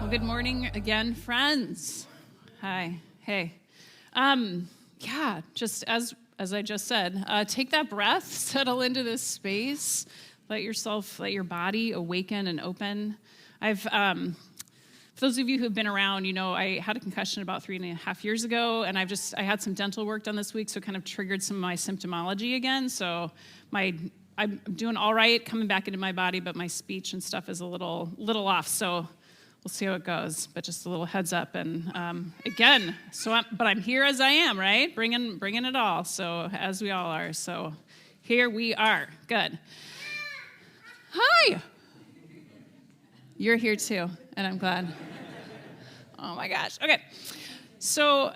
Good morning again, friends. Hi. Hey. Just as I just said, take that breath, settle into this space, let your body awaken and open. For those of you who've been around, you know I had a concussion about 3.5 years ago, and I had some dental work done this week, so it kind of triggered some of my symptomology again. So I'm doing all right coming back into my body, but my speech and stuff is a little off. So we'll see how it goes. But just a little heads up. And but I'm here as I am, right? Bringing it all. So as we all are. So here we are. Good. Hi. You're here too, and I'm glad. Oh my gosh. Okay. So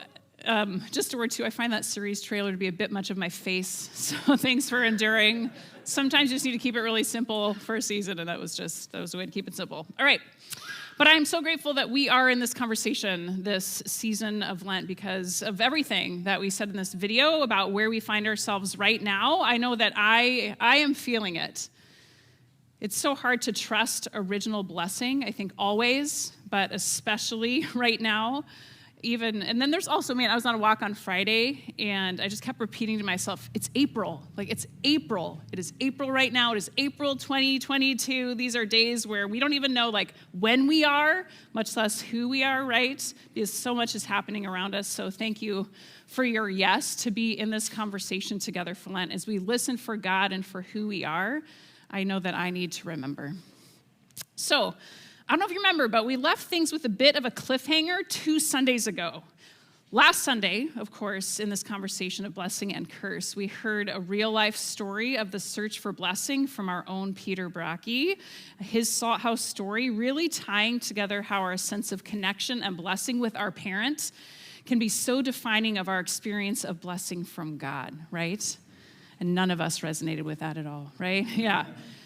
just a word too, I find that series trailer to be a bit much of my face. So thanks for enduring. Sometimes you just need to keep it really simple for a season, and that was the way to keep it simple. All right. But I'm so grateful that we are in this conversation this season of Lent because of everything that we said in this video about where we find ourselves right now. I know that I am feeling it. It's so hard to trust original blessing, I think always, but especially right now. And then there's also, I was on a walk on Friday, and I just kept repeating to myself, it's April. It's April. It is April right now. It is April 2022. These are days where we don't even know, when we are, much less who we are, right? Because so much is happening around us. So thank you for your yes to be in this conversation together for Lent. As we listen for God and for who we are, I know that I need to remember. So, I don't know if you remember, but we left things with a bit of a cliffhanger 2 Sundays ago. Last Sunday, of course, in this conversation of blessing and curse, we heard a real-life story of the search for blessing from our own Peter Bracke, his Salthouse story, really tying together how our sense of connection and blessing with our parents can be so defining of our experience of blessing from God, right? And none of us resonated with that at all, right? Yeah.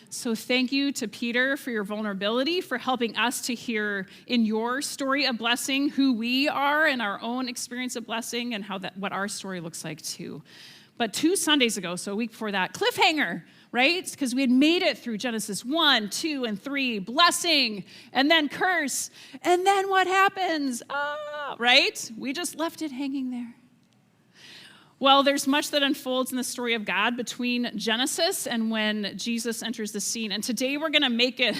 So thank you to Peter for your vulnerability, for helping us to hear in your story of blessing who we are and our own experience of blessing and what our story looks like too. But 2 Sundays ago, so a week before that, cliffhanger, right? Because we had made it through Genesis 1, 2, and 3, blessing, and then curse, and then what happens? Right? We just left it hanging there. Well, there's much that unfolds in the story of God between Genesis and when Jesus enters the scene. And today we're going to make it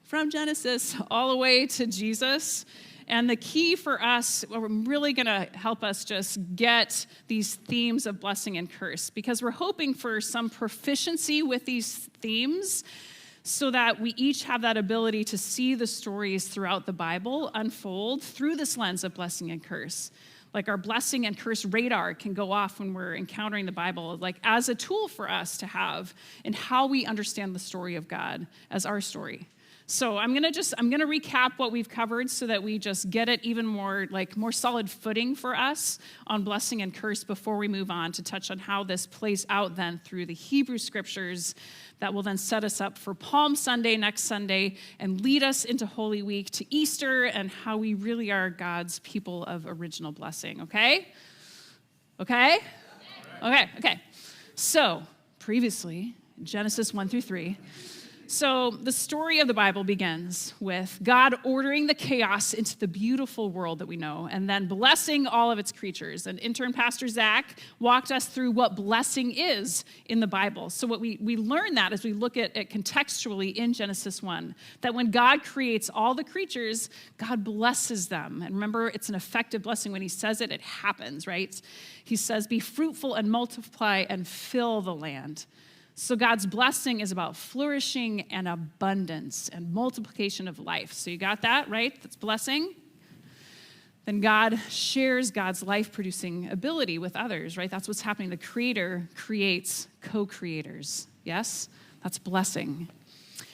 from Genesis all the way to Jesus. And the key for us, we're really going to help us just get these themes of blessing and curse, because we're hoping for some proficiency with these themes so that we each have that ability to see the stories throughout the Bible unfold through this lens of blessing and curse. Our blessing and curse radar can go off when we're encountering the Bible, as a tool for us to have in how we understand the story of God as our story. So I'm gonna recap what we've covered so that we just get it even more solid footing for us on blessing and curse before we move on to touch on how this plays out then through the Hebrew scriptures that will then set us up for Palm Sunday next Sunday and lead us into Holy Week to Easter and how we really are God's people of original blessing, okay? Okay? Okay. So, previously, Genesis 1 through 3, so the story of the Bible begins with God ordering the chaos into the beautiful world that we know and then blessing all of its creatures. And intern Pastor Zach walked us through what blessing is in the Bible. So what we learn that as we look at it contextually in Genesis 1, that when God creates all the creatures, God blesses them. And remember, it's an effective blessing. When he says it, it happens, right? He says, be fruitful and multiply and fill the land. So God's blessing is about flourishing and abundance and multiplication of life. So you got that, right? That's blessing. Then God shares God's life-producing ability with others, right? That's what's happening. The Creator creates co-creators. Yes? That's blessing.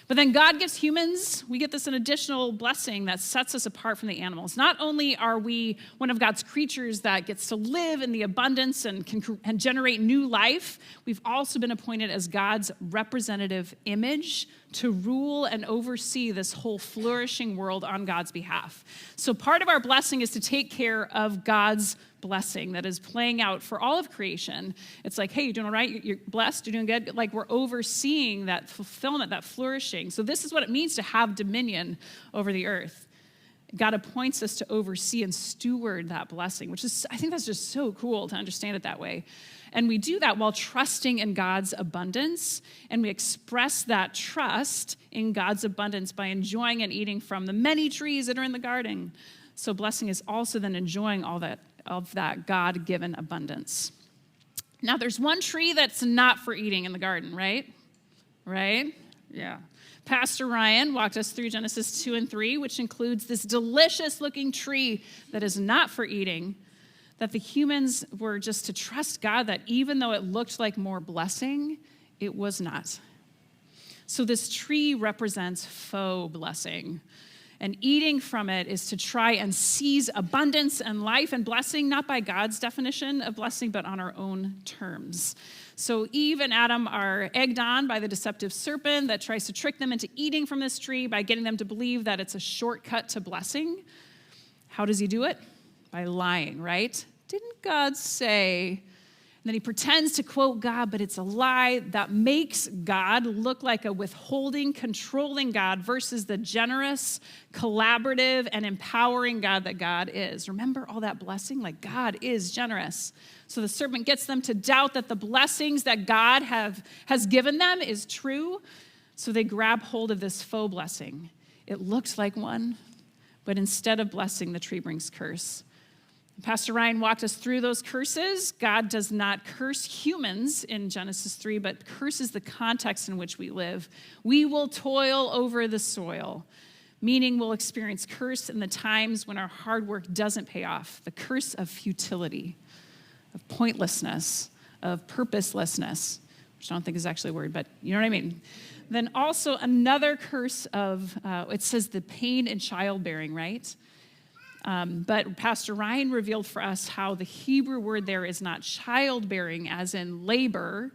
But then God gives humans, we get this an additional blessing that sets us apart from the animals. Not only are we one of God's creatures that gets to live in the abundance and can generate new life, we've also been appointed as God's representative image to rule and oversee this whole flourishing world on God's behalf. So part of our blessing is to take care of God's blessing that is playing out for all of creation. It's hey, you're doing all right? You're blessed? You're doing good? We're overseeing that fulfillment, that flourishing. So this is what it means to have dominion over the earth. God appoints us to oversee and steward that blessing, which is, I think that's just so cool to understand it that way. And we do that while trusting in God's abundance, and we express that trust in God's abundance by enjoying and eating from the many trees that are in the garden. So blessing is also then enjoying all that of that God-given abundance. Now, there's one tree that's not for eating in the garden, right? Right? Yeah. Pastor Ryan walked us through Genesis 2 and 3, which includes this delicious-looking tree that is not for eating, that the humans were just to trust God that even though it looked like more blessing, it was not. So this tree represents faux blessing. And eating from it is to try and seize abundance and life and blessing, not by God's definition of blessing, but on our own terms. So Eve and Adam are egged on by the deceptive serpent that tries to trick them into eating from this tree by getting them to believe that it's a shortcut to blessing. How does he do it? By lying, right? Didn't God say? And then he pretends to quote God, but it's a lie that makes God look like a withholding, controlling God versus the generous, collaborative, and empowering God that God is. Remember all that blessing? Like, God is generous. So the serpent gets them to doubt that the blessings that God has given them is true. So they grab hold of this faux blessing. It looks like one, but instead of blessing, the tree brings curse. Pastor Ryan walked us through those curses. God does not curse humans in Genesis 3, but curses the context in which we live. We will toil over the soil, meaning we'll experience curse in the times when our hard work doesn't pay off. The curse of futility, of pointlessness, of purposelessness, which I don't think is actually a word, but you know what I mean. Then also another curse of, it says the pain in childbearing, right? But Pastor Ryan revealed for us how the Hebrew word there is not childbearing as in labor,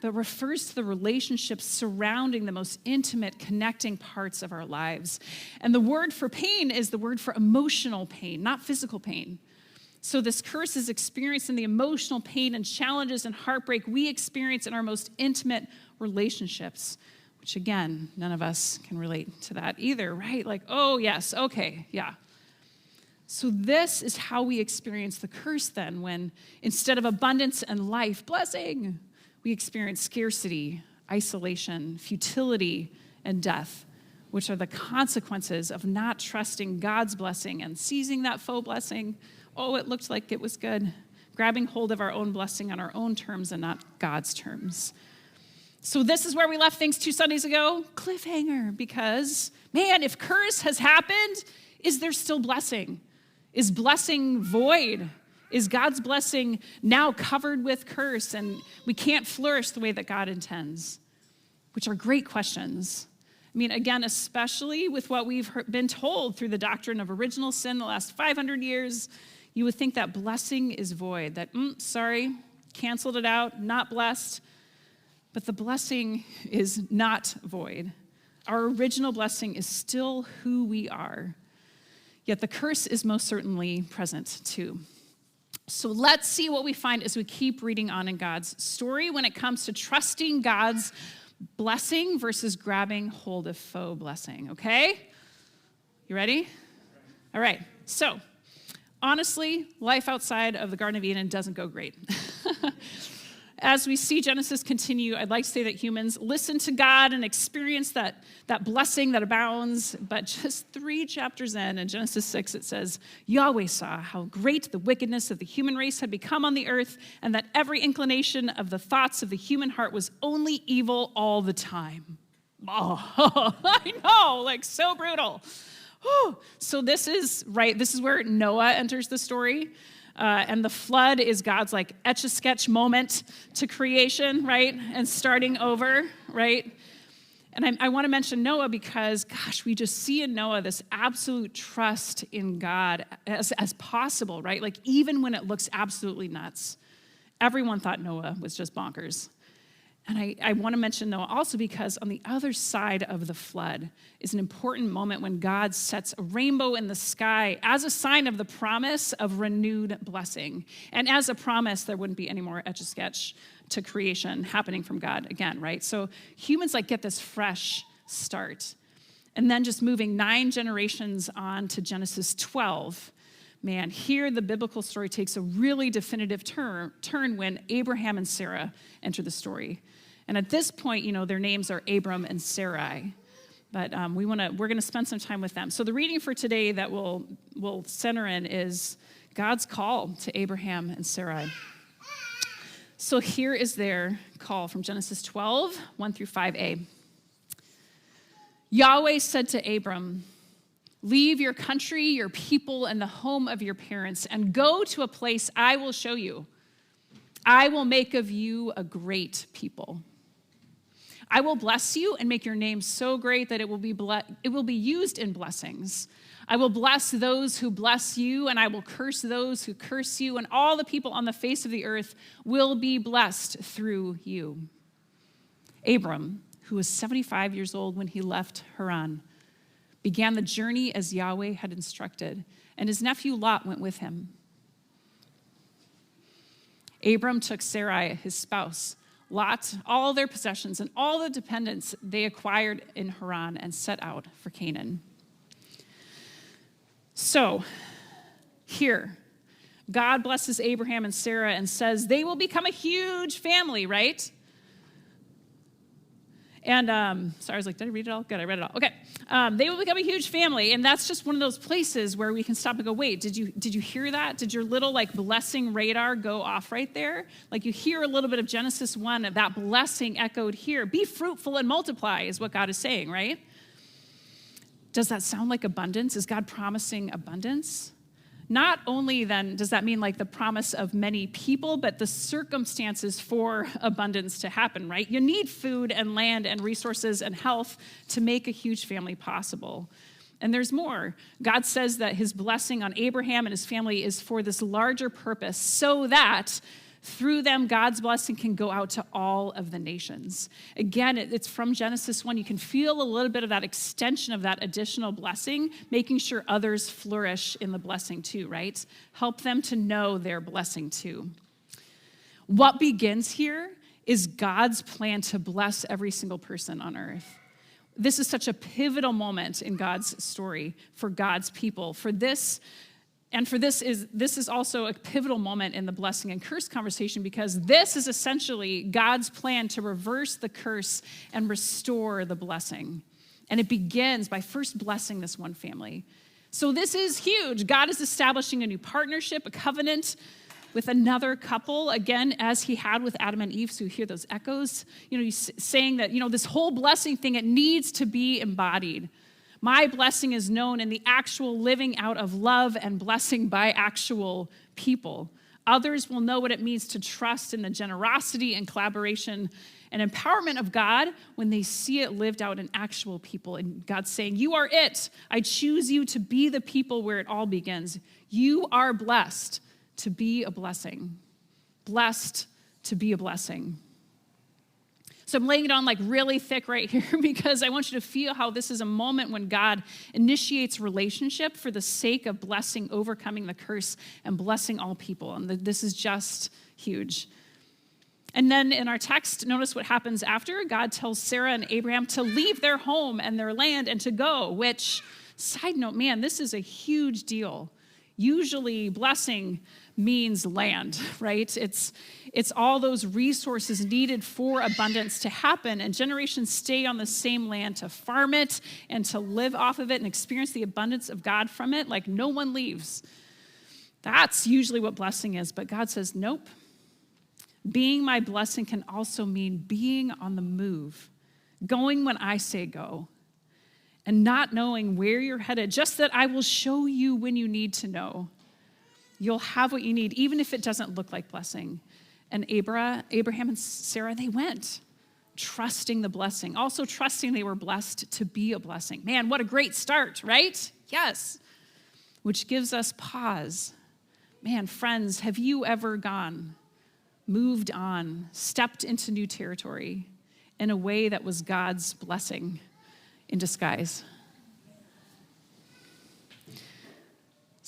but refers to the relationships surrounding the most intimate, connecting parts of our lives. And the word for pain is the word for emotional pain, not physical pain. So this curse is experienced in the emotional pain and challenges and heartbreak we experience in our most intimate relationships, which again, none of us can relate to that either, right? Like, oh yes, okay, yeah. So this is how we experience the curse then, when instead of abundance and life, blessing, we experience scarcity, isolation, futility, and death, which are the consequences of not trusting God's blessing and seizing that faux blessing. Oh, it looked like it was good. Grabbing hold of our own blessing on our own terms and not God's terms. So this is where we left things 2 Sundays ago. Cliffhanger, because, man, if curse has happened, is there still blessing? Is blessing void? Is God's blessing now covered with curse and we can't flourish the way that God intends? Which are great questions. I mean, again, especially with what we've been told through the doctrine of original sin the last 500 years, you would think that blessing is void, that, sorry, canceled it out, not blessed. But the blessing is not void. Our original blessing is still who we are. Yet the curse is most certainly present too. So let's see what we find as we keep reading on in God's story when it comes to trusting God's blessing versus grabbing hold of faux blessing, okay? You ready? All right, so honestly, life outside of the Garden of Eden doesn't go great. As we see Genesis continue, I'd like to say that humans listen to God and experience that blessing that abounds. But just 3 chapters in Genesis 6, it says, Yahweh saw how great the wickedness of the human race had become on the earth, and that every inclination of the thoughts of the human heart was only evil all the time. Oh, I know, like so brutal. Whew. So this is where Noah enters the story. And the flood is God's like etch-a-sketch moment to creation, right? And starting over, right? And I want to mention Noah because, gosh, we just see in Noah this absolute trust in God as possible, right? Like even when it looks absolutely nuts. Everyone thought Noah was just bonkers. And I want to mention Noah also because on the other side of the flood is an important moment when God sets a rainbow in the sky as a sign of the promise of renewed blessing. And as a promise, there wouldn't be any more etch-a-sketch to creation happening from God again, right? So humans like get this fresh start. And then just moving 9 generations on to Genesis 12, man, here the biblical story takes a really definitive turn when Abraham and Sarah enter the story. And at this point, their names are Abram and Sarai. But we're going to spend some time with them. So the reading for today that we'll center in is God's call to Abraham and Sarai. So here is their call from Genesis 12, 1 through 5a. Yahweh said to Abram, "Leave your country, your people, and the home of your parents, and go to a place I will show you. I will make of you a great people. I will bless you and make your name so great that it will be used in blessings. I will bless those who bless you, and I will curse those who curse you, and all the people on the face of the earth will be blessed through you." Abram, who was 75 years old when he left Haran, began the journey as Yahweh had instructed, and his nephew Lot went with him. Abram took Sarai, his spouse, Lot, all their possessions, and all the dependents they acquired in Haran, and set out for Canaan. So, here, God blesses Abraham and Sarah and says they will become a huge family, right? And, sorry, I was like, did I read it all? Good, I read it all. Okay. They will become a huge family, and that's just one of those places where we can stop and go, wait, did you hear that? Did your little, blessing radar go off right there? You hear a little bit of Genesis 1, of that blessing echoed here. Be fruitful and multiply is what God is saying, right? Does that sound like abundance? Is God promising abundance? Not only then does that mean the promise of many people, but the circumstances for abundance to happen, right? You need food and land and resources and health to make a huge family possible. And there's more. God says that his blessing on Abraham and his family is for this larger purpose, so that through them, God's blessing can go out to all of the nations. Again, it's from Genesis 1. You can feel a little bit of that extension of that additional blessing, making sure others flourish in the blessing too, right? Help them to know their blessing too. What begins here is God's plan to bless every single person on earth. This is such a pivotal moment in God's story for God's people. This is also a pivotal moment in the blessing and curse conversation, because this is essentially God's plan to reverse the curse and restore the blessing. And it begins by first blessing this one family. So this is huge. God is establishing a new partnership, a covenant with another couple, again, as he had with Adam and Eve. So you hear those echoes. He's saying that, this whole blessing thing, it needs to be embodied. My blessing is known in the actual living out of love and blessing by actual people. Others will know what it means to trust in the generosity and collaboration and empowerment of God when they see it lived out in actual people. And God's saying, you are it. I choose you to be the people where it all begins. You are blessed to be a blessing. Blessed to be a blessing. So I'm laying it on really thick right here because I want you to feel how this is a moment when God initiates relationship for the sake of blessing, overcoming the curse, and blessing all people. And this is just huge. And then in our text, notice what happens after. God tells Sarah and Abraham to leave their home and their land and to go, which, side note, man, this is a huge deal. Usually blessing means land, right? It's all those resources needed for abundance to happen, and generations stay on the same land to farm it and to live off of it and experience the abundance of God from it. No one leaves. That's usually what blessing is, but God says, nope. Being my blessing can also mean being on the move, going when I say go, and not knowing where you're headed, just that I will show you when you need to know. You'll have what you need, even if it doesn't look like blessing. And Abraham and Sarah, they went, trusting the blessing, also trusting they were blessed to be a blessing. Man, what a great start, right? Yes. Which gives us pause. Man, friends, have you ever moved on, stepped into new territory in a way that was God's blessing in disguise?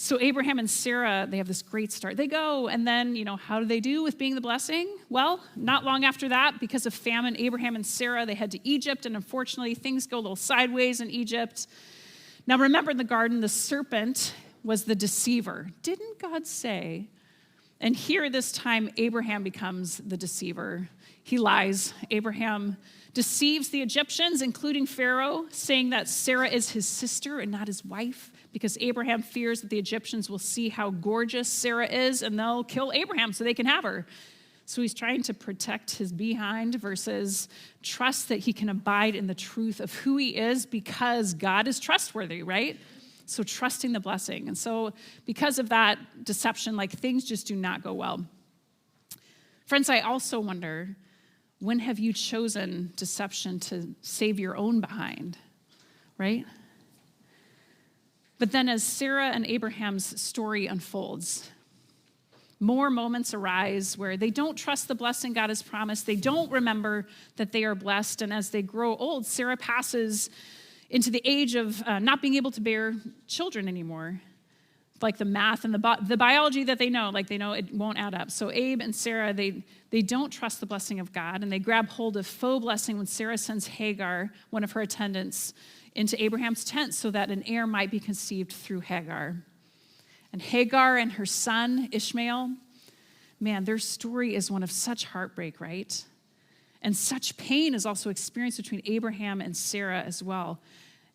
So Abraham and Sarah, they have this great start. They go, and then, how do they do with being the blessing? Well, not long after that, because of famine, Abraham and Sarah, they head to Egypt, and unfortunately, things go a little sideways in Egypt. Now, remember in the garden, the serpent was the deceiver. Didn't God say? And here this time, Abraham becomes the deceiver. He lies. Abraham deceives the Egyptians, including Pharaoh, saying that Sarah is his sister and not his wife, because Abraham fears that the Egyptians will see how gorgeous Sarah is and they'll kill Abraham so they can have her. So he's trying to protect his behind versus trust that he can abide in the truth of who he is because God is trustworthy, right? So trusting the blessing. And so because of that deception, things just do not go well. Friends, I also wonder, when have you chosen deception to save your own behind, right? But then as Sarah and Abraham's story unfolds, more moments arise where they don't trust the blessing God has promised. They don't remember that they are blessed. And as they grow old, Sarah passes into the age of not being able to bear children anymore. Like the math and the biology that they know it won't add up. So Abe and Sarah, they don't trust the blessing of God, and they grab hold of faux blessing when Sarah sends Hagar, one of her attendants, into Abraham's tent so that an heir might be conceived through Hagar. And Hagar and her son, Ishmael, man, their story is one of such heartbreak, right? And such pain is also experienced between Abraham and Sarah as well,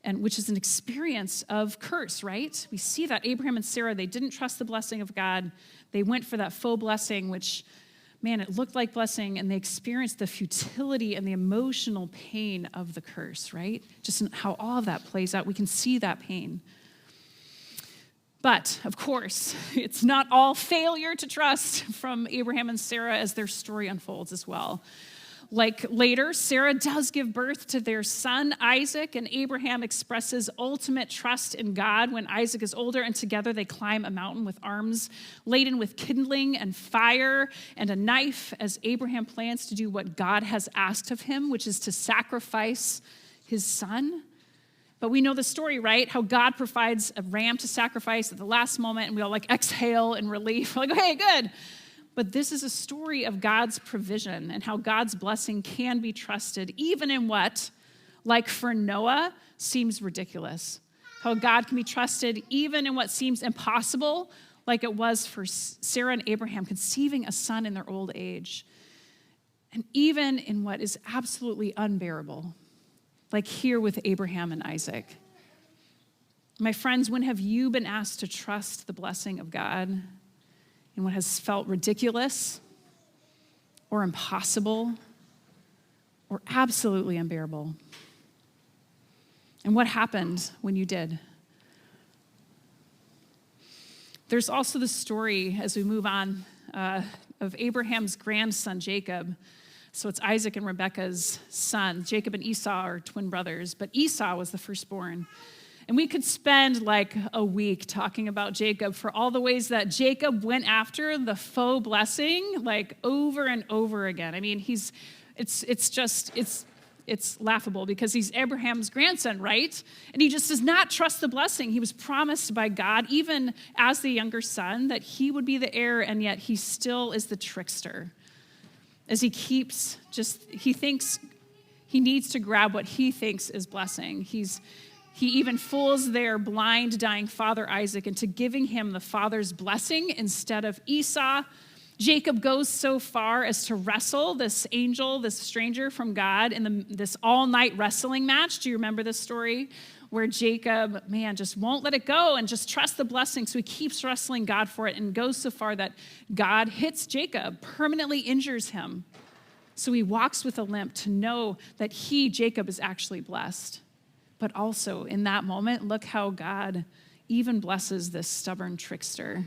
and which is an experience of curse, right? We see that Abraham and Sarah, they didn't trust the blessing of God. They went for that faux blessing, which, man, it looked like blessing, and they experienced the futility and the emotional pain of the curse, right? Just how all of that plays out. We can see that pain. But, of course, it's not all failure to trust from Abraham and Sarah as their story unfolds as well. Like later, Sarah does give birth to their son, Isaac, and Abraham expresses ultimate trust in God when Isaac is older, and together they climb a mountain with arms laden with kindling and fire and a knife as Abraham plans to do what God has asked of him, which is to sacrifice his son. But we know the story, right? How God provides a ram to sacrifice at the last moment, and we all exhale in relief. We're okay, good. But this is a story of God's provision and how God's blessing can be trusted, even in what, like for Noah, seems ridiculous. How God can be trusted even in what seems impossible, like it was for Sarah and Abraham conceiving a son in their old age. And even in what is absolutely unbearable, like here with Abraham and Isaac. My friends, when have you been asked to trust the blessing of God in what has felt ridiculous or impossible or absolutely unbearable? And what happened when you did? There's also the story, as we move on, of Abraham's grandson, Jacob. So it's Isaac and Rebekah's son. Jacob and Esau are twin brothers, but Esau was the firstborn. And we could spend a week talking about Jacob for all the ways that Jacob went after the faux blessing, over and over again. I mean, it's laughable because he's Abraham's grandson, right? And he just does not trust the blessing. He was promised by God, even as the younger son, that he would be the heir, and yet he still is the trickster. As he thinks he needs to grab what he thinks is blessing. He even fools their blind, dying father Isaac into giving him the father's blessing instead of Esau. Jacob goes so far as to wrestle this angel, this stranger from God, in this all-night wrestling match. Do you remember this story? Where Jacob, just won't let it go and just trust the blessing. So he keeps wrestling God for it and goes so far that God hits Jacob, permanently injures him. So he walks with a limp to know that Jacob, is actually blessed. But also in that moment, look how God even blesses this stubborn trickster.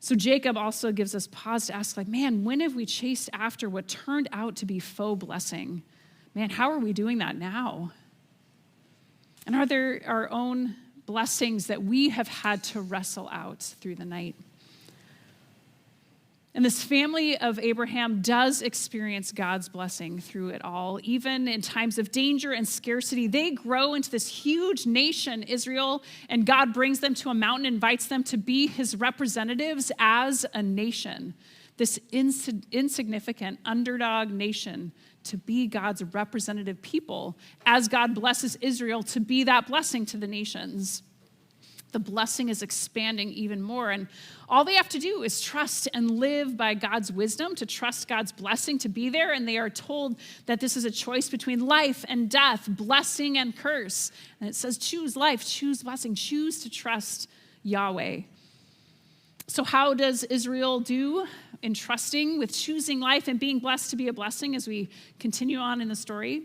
So Jacob also gives us pause to ask, when have we chased after what turned out to be faux blessing? How are we doing that now? And are there our own blessings that we have had to wrestle out through the night? And this family of Abraham does experience God's blessing through it all. Even in times of danger and scarcity, they grow into this huge nation, Israel, and God brings them to a mountain, invites them to be his representatives as a nation. This insignificant underdog nation to be God's representative people as God blesses Israel to be that blessing to the nations. The blessing is expanding even more. And all they have to do is trust and live by God's wisdom, to trust God's blessing to be there. And they are told that this is a choice between life and death, blessing and curse. And it says, choose life, choose blessing, choose to trust Yahweh. So how does Israel do in trusting with choosing life and being blessed to be a blessing as we continue on in the story?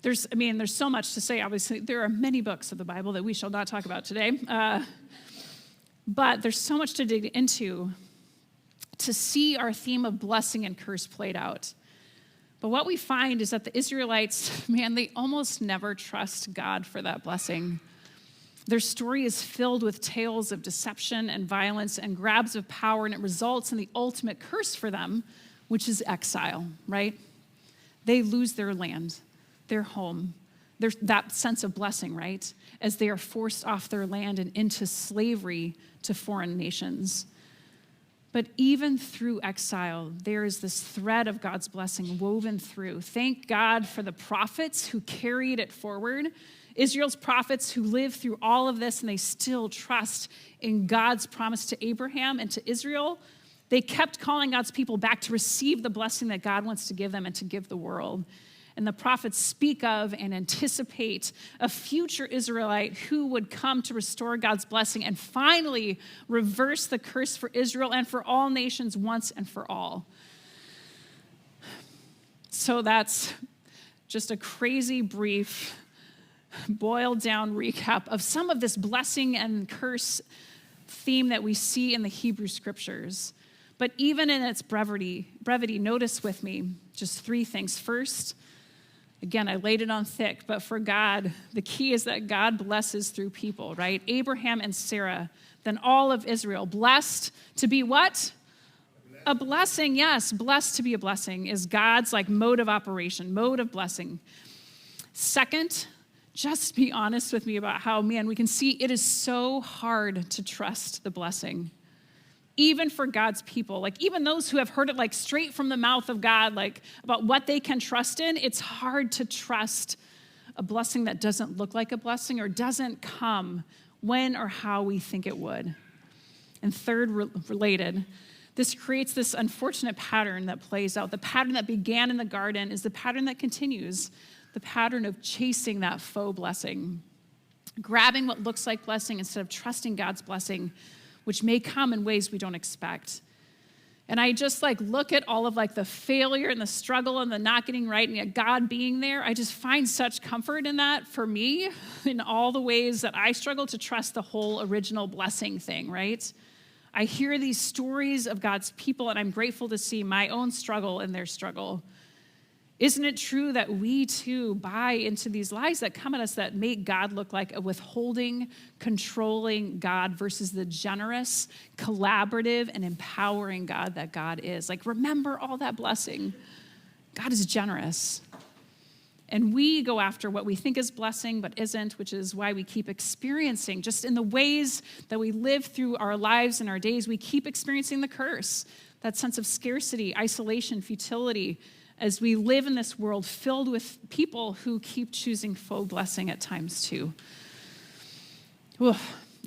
There's so much to say. Obviously, there are many books of the Bible that we shall not talk about today. But there's so much to dig into to see our theme of blessing and curse played out. But what we find is that the Israelites, they almost never trust God for that blessing. Their story is filled with tales of deception and violence and grabs of power, and it results in the ultimate curse for them, which is exile, right? They lose their land, their home, that sense of blessing, right? As they are forced off their land and into slavery to foreign nations. But even through exile, there is this thread of God's blessing woven through. Thank God for the prophets who carried it forward. Israel's prophets who lived through all of this, and they still trust in God's promise to Abraham and to Israel. They kept calling God's people back to receive the blessing that God wants to give them and to give the world. And the prophets speak of and anticipate a future Israelite who would come to restore God's blessing and finally reverse the curse for Israel and for all nations once and for all. So that's just a crazy brief, boiled down recap of some of this blessing and curse theme that we see in the Hebrew scriptures. But even in its brevity, notice with me just three things. First, again, I laid it on thick, but for God, the key is that God blesses through people, right? Abraham and Sara, then all of Israel. Blessed to be what? A blessing, yes. Blessed to be a blessing is God's mode of operation, mode of blessing. Second, just be honest with me about how, we can see it is so hard to trust the blessing. Even for God's people, even those who have heard it straight from the mouth of God, about what they can trust in, it's hard to trust a blessing that doesn't look like a blessing or doesn't come when or how we think it would. And third, related, this creates this unfortunate pattern that plays out. The pattern that began in the garden is the pattern that continues, the pattern of chasing that faux blessing, grabbing what looks like blessing instead of trusting God's blessing, which may come in ways we don't expect. And I just look at all of the failure and the struggle and the not getting right and yet God being there. I just find such comfort in that for me in all the ways that I struggle to trust the whole original blessing thing, right? I hear these stories of God's people and I'm grateful to see my own struggle in their struggle. Isn't it true that we too buy into these lies that come at us that make God look like a withholding, controlling God versus the generous, collaborative, and empowering God that God is? Remember all that blessing. God is generous. And we go after what we think is blessing but isn't, which is why we keep experiencing, just in the ways that we live through our lives and our days, we keep experiencing the curse, that sense of scarcity, isolation, futility, as we live in this world filled with people who keep choosing faux blessing at times too.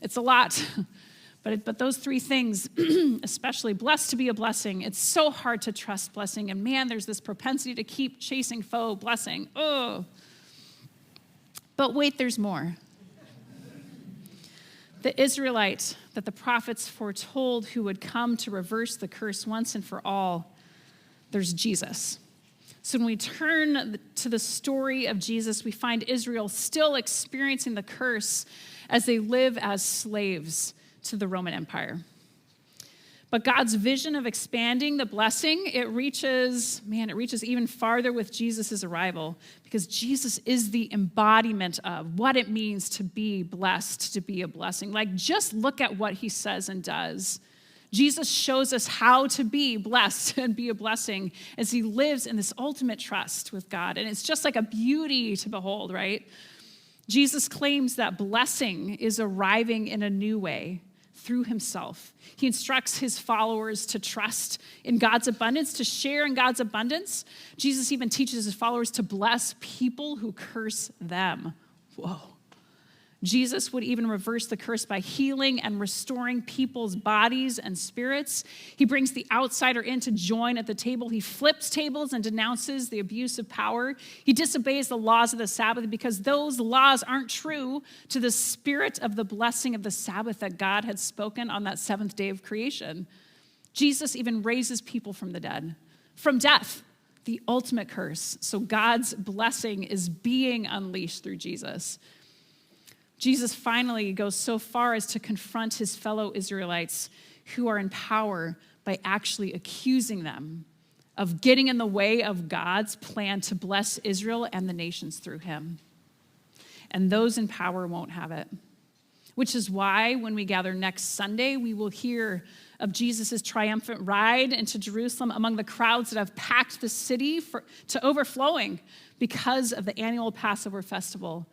It's a lot, but those three things, especially blessed to be a blessing, it's so hard to trust blessing, and there's this propensity to keep chasing faux blessing. But wait, there's more. The Israelite that the prophets foretold who would come to reverse the curse once and for all, there's Jesus. So when we turn to the story of Jesus, we find Israel still experiencing the curse as they live as slaves to the Roman Empire. But God's vision of expanding the blessing, it reaches even farther with Jesus' arrival, because Jesus is the embodiment of what it means to be blessed, to be a blessing. Just look at what he says and does. Jesus shows us how to be blessed and be a blessing as he lives in this ultimate trust with God. And it's just like a beauty to behold, right? Jesus claims that blessing is arriving in a new way through himself. He instructs his followers to trust in God's abundance, to share in God's abundance. Jesus even teaches his followers to bless people who curse them. Whoa. Jesus would even reverse the curse by healing and restoring people's bodies and spirits. He brings the outsider in to join at the table. He flips tables and denounces the abuse of power. He disobeys the laws of the Sabbath because those laws aren't true to the spirit of the blessing of the Sabbath that God had spoken on that seventh day of creation. Jesus even raises people from the dead, from death, the ultimate curse. So God's blessing is being unleashed through Jesus. Jesus finally goes so far as to confront his fellow Israelites who are in power by actually accusing them of getting in the way of God's plan to bless Israel and the nations through him. And those in power won't have it. Which is why when we gather next Sunday, we will hear of Jesus' triumphant ride into Jerusalem among the crowds that have packed the city to overflowing because of the annual Passover festival.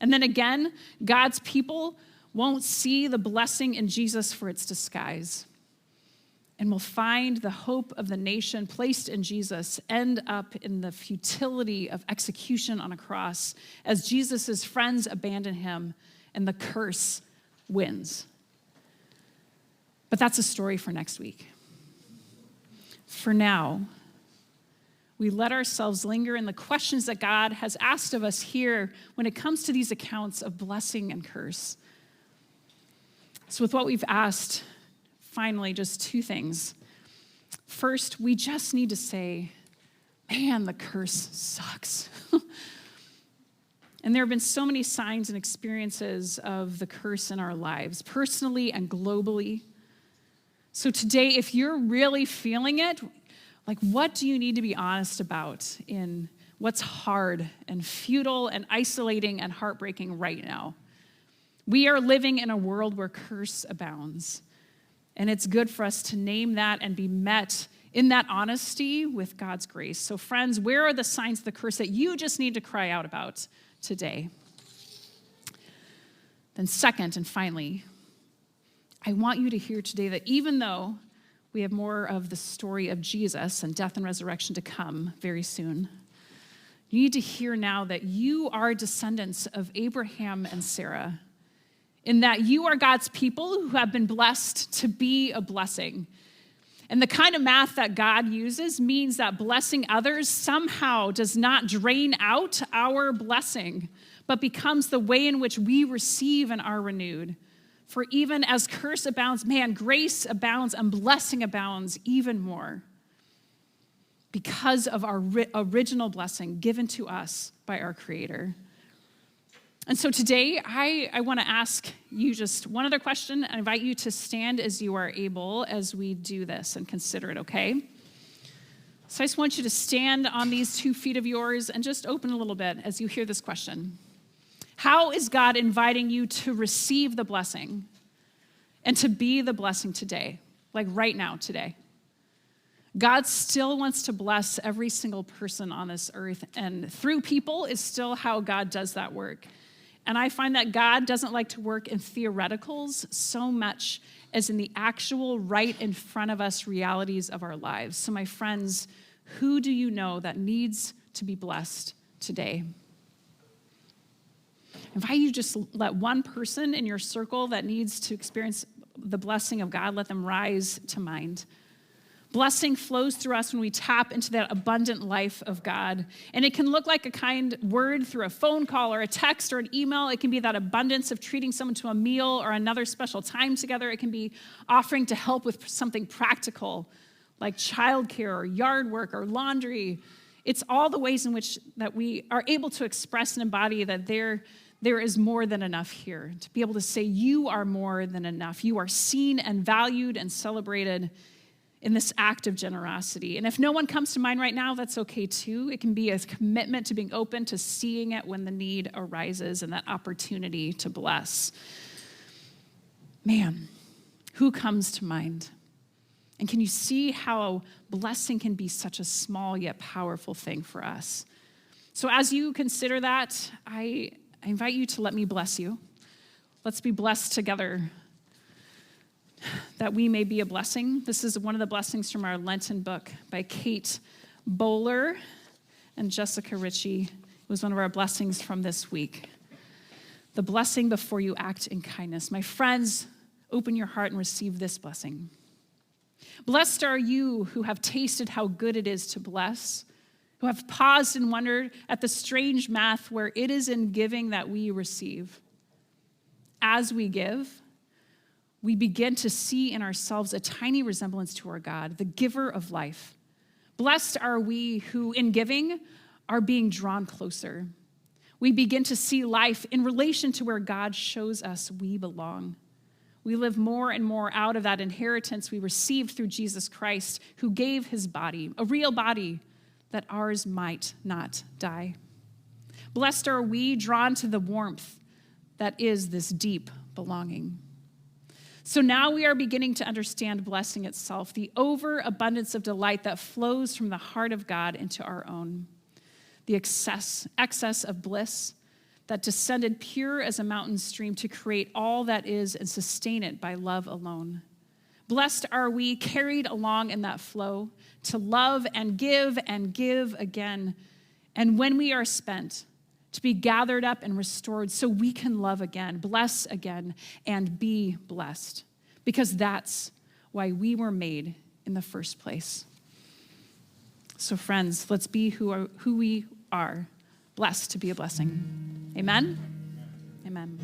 And then again, God's people won't see the blessing in Jesus for its disguise. And will find the hope of the nation placed in Jesus end up in the futility of execution on a cross as Jesus' friends abandon him and the curse wins. But that's a story for next week. For now, we let ourselves linger in the questions that God has asked of us here when it comes to these accounts of blessing and curse. So with what we've asked, finally, just two things. First, we just need to say, man, the curse sucks. And there have been so many signs and experiences of the curse in our lives, personally and globally. So today, if you're really feeling it, like, what do you need to be honest about in what's hard and futile and isolating and heartbreaking right now? We are living in a world where curse abounds, and it's good for us to name that and be met in that honesty with God's grace. So friends, where are the signs of the curse that you just need to cry out about today? Then second and finally, I want you to hear today that even though we have more of the story of Jesus and death and resurrection to come very soon, you need to hear now that you are descendants of Abraham and Sara, in that you are God's people who have been blessed to be a blessing. And the kind of math that God uses means that blessing others somehow does not drain out our blessing, but becomes the way in which we receive and are renewed. For even as curse abounds, man, grace abounds and blessing abounds even more because of our original blessing given to us by our Creator. And so today, I want to ask you just one other question and invite you to stand as you are able as we do this and consider it, okay? So I just want you to stand on these 2 feet of yours and just open a little bit as you hear this question. How is God inviting you to receive the blessing and to be the blessing today, like right now, today? God still wants to bless every single person on this earth, and through people is still how God does that work. And I find that God doesn't like to work in theoreticals so much as in the actual right in front of us realities of our lives. So my friends, who do you know that needs to be blessed today? I invite you to just let one person in your circle that needs to experience the blessing of God, let them rise to mind. Blessing flows through us when we tap into that abundant life of God. And it can look like a kind word through a phone call or a text or an email. It can be that abundance of treating someone to a meal or another special time together. It can be offering to help with something practical like childcare or yard work or laundry. It's all the ways in which that we are able to express and embody that there is more than enough here. To be able to say you are more than enough. You are seen and valued and celebrated in this act of generosity. And if no one comes to mind right now, that's okay too. It can be a commitment to being open to seeing it when the need arises and that opportunity to bless. Man, who comes to mind? And can you see how blessing can be such a small yet powerful thing for us? So as you consider that, I invite you to let me bless you. Let's be blessed together that we may be a blessing. This is one of the blessings from our Lenten book by Kate Bowler and Jessica Ritchie. It was one of our blessings from this week. The blessing before you act in kindness. My friends, open your heart and receive this blessing. Blessed are you who have tasted how good it is to bless, who have paused and wondered at the strange math where it is in giving that we receive. As we give, we begin to see in ourselves a tiny resemblance to our God, the giver of life. Blessed are we who, in giving, are being drawn closer. We begin to see life in relation to where God shows us we belong. We live more and more out of that inheritance we received through Jesus Christ, who gave his body, a real body, that ours might not die. Blessed are we, drawn to the warmth that is this deep belonging. So now we are beginning to understand blessing itself, the overabundance of delight that flows from the heart of God into our own, the excess of bliss that descended pure as a mountain stream to create all that is and sustain it by love alone. Blessed are we, carried along in that flow, to love and give again. And when we are spent, to be gathered up and restored so we can love again, bless again, and be blessed. Because that's why we were made in the first place. So friends, let's be who we are, blessed to be a blessing. Amen? Amen.